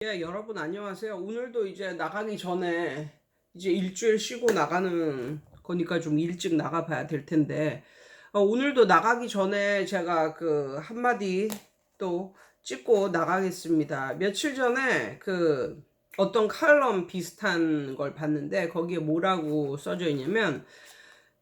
예, 여러분 안녕하세요. 오늘도 이제 나가기 전에 이제 일주일 쉬고 나가는 거니까 좀 일찍 나가봐야 될 텐데, 오늘도 나가기 전에 제가 그 한마디 또 찍고 나가겠습니다. 며칠 전에 그 어떤 칼럼 비슷한 걸 봤는데 거기에 뭐라고 써져 있냐면,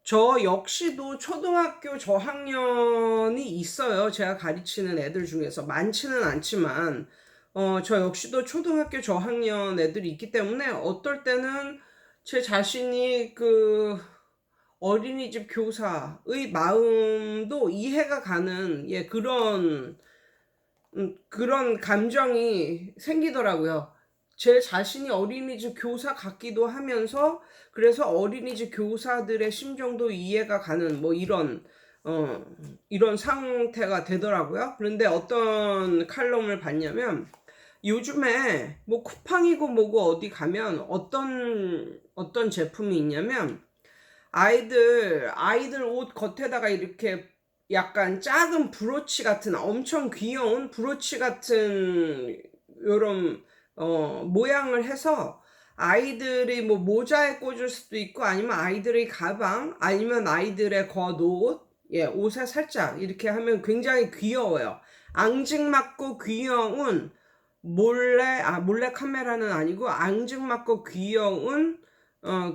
저 역시도 초등학교 저학년이 있어요. 제가 가르치는 애들 중에서 많지는 않지만, 저 역시도 초등학교 저학년 애들이 있기 때문에 어떨 때는 제 자신이 그 어린이집 교사의 마음도 이해가 가는, 예, 그런 감정이 생기더라고요. 제 자신이 어린이집 교사 같기도 하면서, 그래서 어린이집 교사들의 심정도 이해가 가는 뭐 이런 상태가 되더라고요. 그런데 어떤 칼럼을 봤냐면, 요즘에 뭐 쿠팡이고 뭐고 어디 가면 어떤 제품이 있냐면, 아이들 옷 겉에다가 이렇게 약간 작은 브로치 같은, 엄청 귀여운 브로치 같은 요런 모양을 해서 아이들이 뭐 모자에 꽂을 수도 있고, 아니면 아이들의 가방, 아니면 아이들의 겉옷, 예, 옷에 살짝 이렇게 하면 굉장히 귀여워요. 앙증맞고 귀여운, 몰래 카메라는 아니고 앙증맞고 귀여운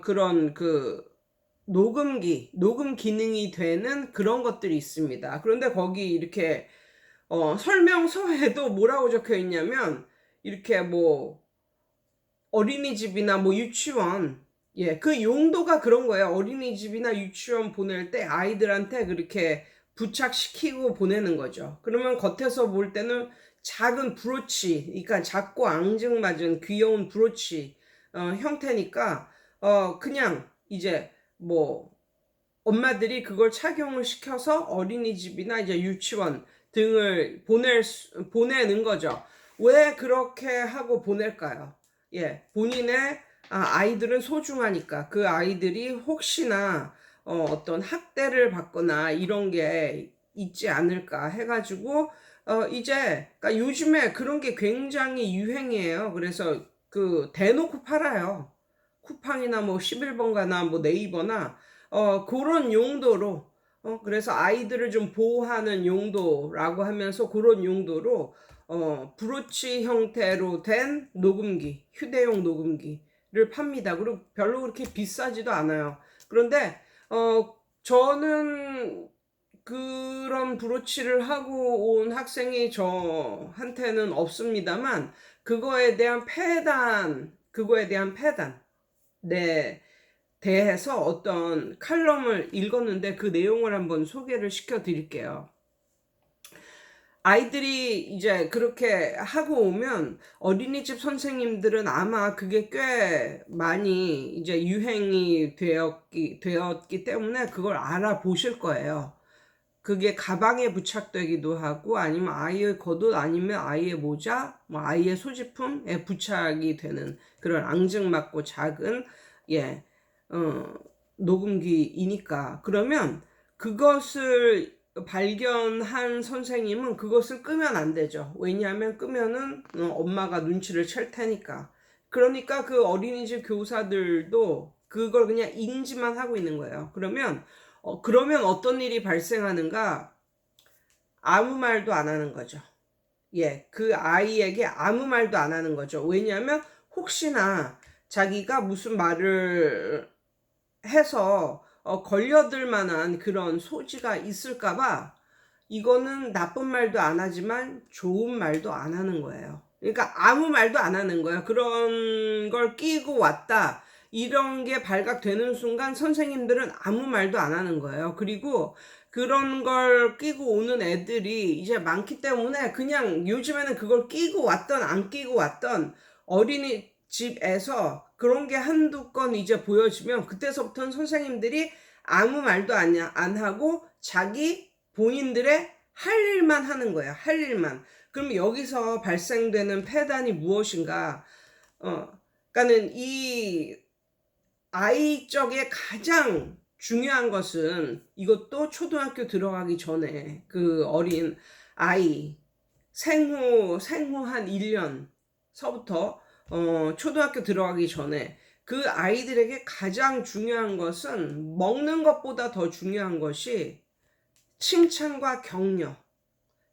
그런 그 녹음 기능이 되는 그런 것들이 있습니다. 그런데 거기 이렇게 설명서에도 뭐라고 적혀 있냐면, 이렇게 뭐 어린이집이나 뭐 유치원, 예, 그 용도가 그런 거예요. 어린이집이나 유치원 보낼 때 아이들한테 그렇게 부착시키고 보내는 거죠. 그러면 겉에서 볼 때는 작은 브로치, 그러니까 작고 앙증맞은 귀여운 브로치 형태니까, 그냥 이제 뭐 엄마들이 그걸 착용을 시켜서 어린이집이나 이제 유치원 등을 보내는 거죠. 왜 그렇게 하고 보낼까요? 예, 본인의 아이들은 소중하니까, 그 아이들이 혹시나 어떤 학대를 받거나 이런 게 있지 않을까 해가지고, 그러니까 요즘에 그런 게 굉장히 유행이에요. 그래서 그 대놓고 팔아요. 쿠팡이나 뭐 11번가나 뭐 네이버나 그런 용도로, 그래서 아이들을 좀 보호하는 용도라고 하면서 그런 용도로 브로치 형태로 된 녹음기, 휴대용 녹음기를 팝니다. 그리고 별로 그렇게 비싸지도 않아요. 그런데 저는 그런 브로치를 하고 온 학생이 저한테는 없습니다만, 그거에 대한 패단, 네, 대해서 어떤 칼럼을 읽었는데 그 내용을 한번 소개를 시켜 드릴게요. 아이들이 이제 그렇게 하고 오면 어린이집 선생님들은 아마 그게 꽤 많이 이제 유행이 되었기 때문에 그걸 알아보실 거예요. 그게 가방에 부착되기도 하고, 아니면 아이의 겉옷, 아니면 아이의 모자, 뭐 아이의 소지품에 부착이 되는 그런 앙증맞고 작은, 예, 어, 녹음기이니까. 그러면 그것을 발견한 선생님은 그것을 끄면 안 되죠. 왜냐하면 끄면은 엄마가 눈치를 챌 테니까. 그러니까 그 어린이집 교사들도 그걸 그냥 인지만 하고 있는 거예요. 그러면 어떤 일이 발생하는가? 아무 말도 안 하는 거죠. 예, 그 아이에게 아무 말도 안 하는 거죠. 왜냐하면 혹시나 자기가 무슨 말을 해서 걸려들 만한 그런 소지가 있을까봐, 이거는 나쁜 말도 안 하지만 좋은 말도 안 하는 거예요. 그러니까 아무 말도 안 하는 거예요. 그런 걸 끼고 왔다, 이런 게 발각되는 순간 선생님들은 아무 말도 안 하는 거예요. 그리고 그런 걸 끼고 오는 애들이 이제 많기 때문에, 그냥 요즘에는 그걸 끼고 왔던 안 끼고 왔던, 어린이집에서 그런 게 한두 건 이제 보여지면 그때서부터는 선생님들이 아무 말도 안 하고 자기 본인들의 할 일만 하는 거예요. 할 일만. 그럼 여기서 발생되는 폐단이 무엇인가? 그러니까는 이 아이 쪽에 가장 중요한 것은, 이것도 초등학교 들어가기 전에 그 어린 아이, 생후 한 1년, 때서부터 초등학교 들어가기 전에 그 아이들에게 가장 중요한 것은 먹는 것보다 더 중요한 것이 칭찬과 격려.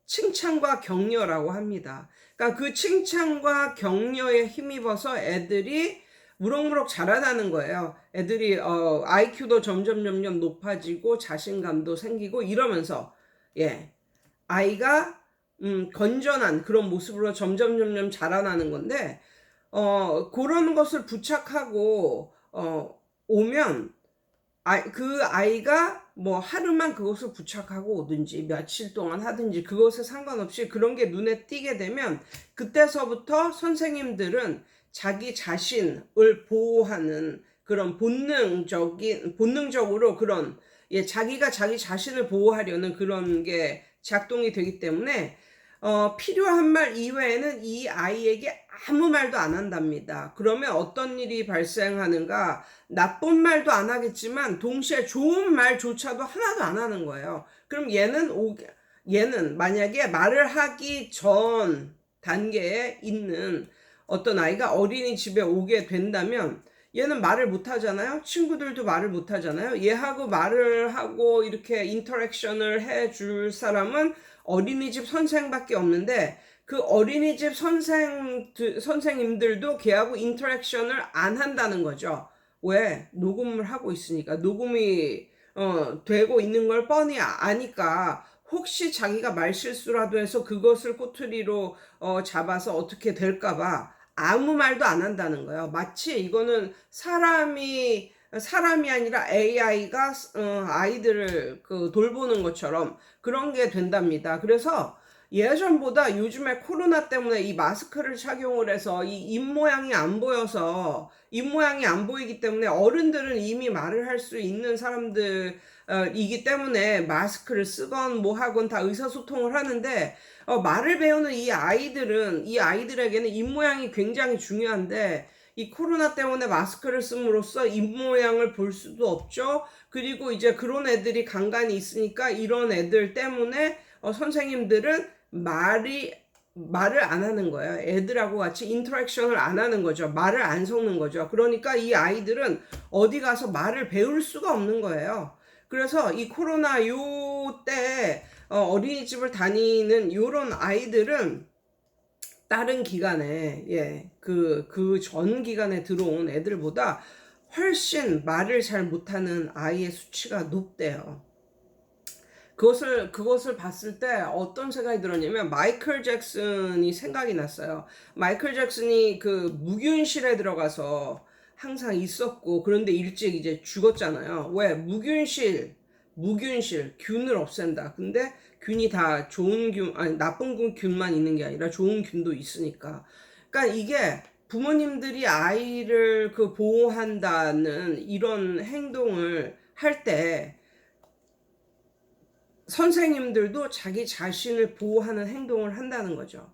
칭찬과 격려라고 합니다. 그러니까 그 칭찬과 격려에 힘입어서 애들이 무럭무럭 자라나는 거예요. 애들이 IQ도 점점 높아지고 자신감도 생기고 이러면서 예 아이가 건전한 그런 모습으로 점점 자라나는 건데 그런 것을 부착하고 오면 그 아이가 뭐 하루만 그것을 부착하고 오든지 며칠 동안 하든지 그것에 상관없이 그런 게 눈에 띄게 되면 그때서부터 선생님들은 자기 자신을 보호하는 그런 본능적으로 그런 자기가 자기 자신을 보호하려는 그런 게 작동이 되기 때문에 필요한 말 이외에는 이 아이에게 아무 말도 안 한답니다. 그러면 어떤 일이 발생하는가? 나쁜 말도 안 하겠지만 동시에 좋은 말조차도 하나도 안 하는 거예요. 그럼 얘는 만약에 말을 하기 전 단계에 있는 어떤 아이가 어린이집에 오게 된다면 얘는 말을 못 하잖아요. 친구들도 말을 못 하잖아요. 얘하고 말을 하고 이렇게 인터랙션을 해줄 사람은 어린이집 선생밖에 없는데 그 어린이집 선생님들도 걔하고 인터랙션을 안 한다는 거죠. 왜? 녹음을 하고 있으니까. 녹음이 되고 있는 걸 뻔히 아니까 혹시 자기가 말실수라도 해서 그것을 꼬투리로 잡아서 어떻게 될까봐 아무 말도 안 한다는 거예요. 마치 이거는 사람이 아니라 AI가 아이들을 돌보는 것처럼 그런 게 된답니다. 그래서 예전보다 요즘에 코로나 때문에 이 마스크를 착용을 해서 이 입모양이 안 보여서 입모양이 안 보이기 때문에 어른들은 이미 말을 할 수 있는 사람들이기 때문에 마스크를 쓰건 뭐 하건 다 의사소통을 하는데 말을 배우는 이 아이들에게는 입모양이 굉장히 중요한데 이 코로나 때문에 마스크를 씀으로써 입모양을 볼 수도 없죠. 그리고 이제 그런 애들이 간간이 있으니까 이런 애들 때문에 선생님들은 말을 안 하는 거예요. 애들하고 같이 인터랙션을 안 하는 거죠. 말을 안 섞는 거죠. 그러니까 이 아이들은 어디 가서 말을 배울 수가 없는 거예요. 그래서 이 코로나 때 어린이집을 다니는 요런 아이들은 다른 기간에 그 전 기간에 들어온 애들보다 훨씬 말을 잘 못하는 아이의 수치가 높대요. 그것을 봤을 때 어떤 생각이 들었냐면 마이클 잭슨이 생각이 났어요. 마이클 잭슨이 그 무균실에 들어가서 항상 있었고 그런데 일찍 이제 죽었잖아요. 왜? 무균실 균을 없앤다. 근데 균이 다 좋은 균 아니 나쁜 균만 있는 게 아니라 좋은 균도 있으니까. 그러니까 이게 부모님들이 아이를 보호한다는 이런 행동을 할때 선생님들도 자기 자신을 보호하는 행동을 한다는 거죠.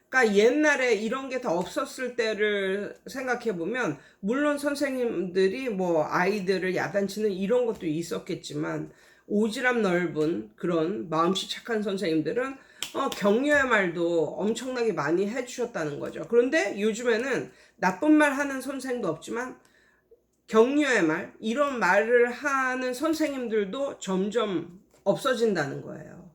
그러니까 옛날에 이런 게 더 없었을 때를 생각해 보면 물론 선생님들이 뭐 아이들을 야단치는 이런 것도 있었겠지만 오지랖 넓은 그런 마음씨 착한 선생님들은 격려의 말도 엄청나게 많이 해주셨다는 거죠. 그런데 요즘에는 나쁜 말 하는 선생도 없지만 격려의 말 이런 말을 하는 선생님들도 점점 없어진다는 거예요.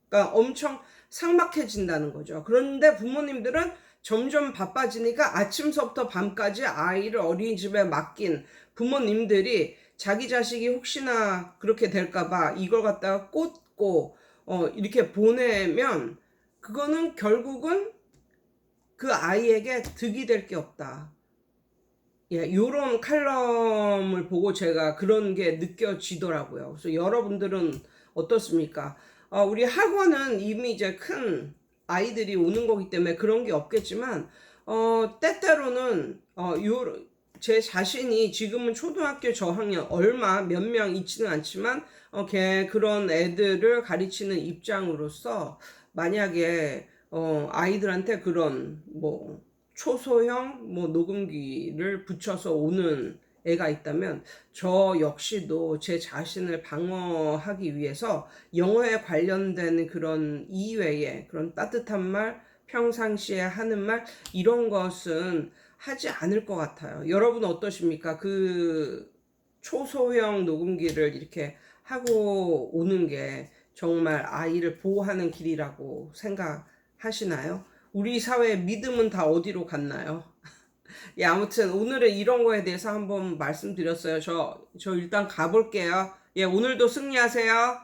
그러니까 엄청 삭막해진다는 거죠. 그런데 부모님들은 점점 바빠지니까 아침서부터 밤까지 아이를 어린이집에 맡긴 부모님들이 자기 자식이 혹시나 그렇게 될까봐 이걸 갖다가 꽂고 이렇게 보내면 그거는 결국은 그 아이에게 득이 될 게 없다. 요런 칼럼을 보고 제가 그런 게 느껴지더라고요. 그래서 여러분들은 어떻습니까? 우리 학원은 이미 이제 큰 아이들이 오는 거기 때문에 그런 게 없겠지만, 때때로는, 제 자신이 지금은 초등학교 저학년 몇 명 있지는 않지만, 그런 애들을 가르치는 입장으로서, 만약에, 아이들한테 그런, 초소형, 녹음기를 붙여서 오는 애가 있다면 저 역시도 제 자신을 방어하기 위해서 영어에 관련된 그런 이외의 그런 따뜻한 말, 평상시에 하는 말 이런 것은 하지 않을 것 같아요. 여러분 어떠십니까? 그 초소형 녹음기를 이렇게 하고 오는 게 정말 아이를 보호하는 길이라고 생각하시나요? 우리 사회의 믿음은 다 어디로 갔나요? 예, 아무튼 오늘은 이런 거에 대해서 한번 말씀드렸어요. 저 일단 가볼게요. 예, 오늘도 승리하세요.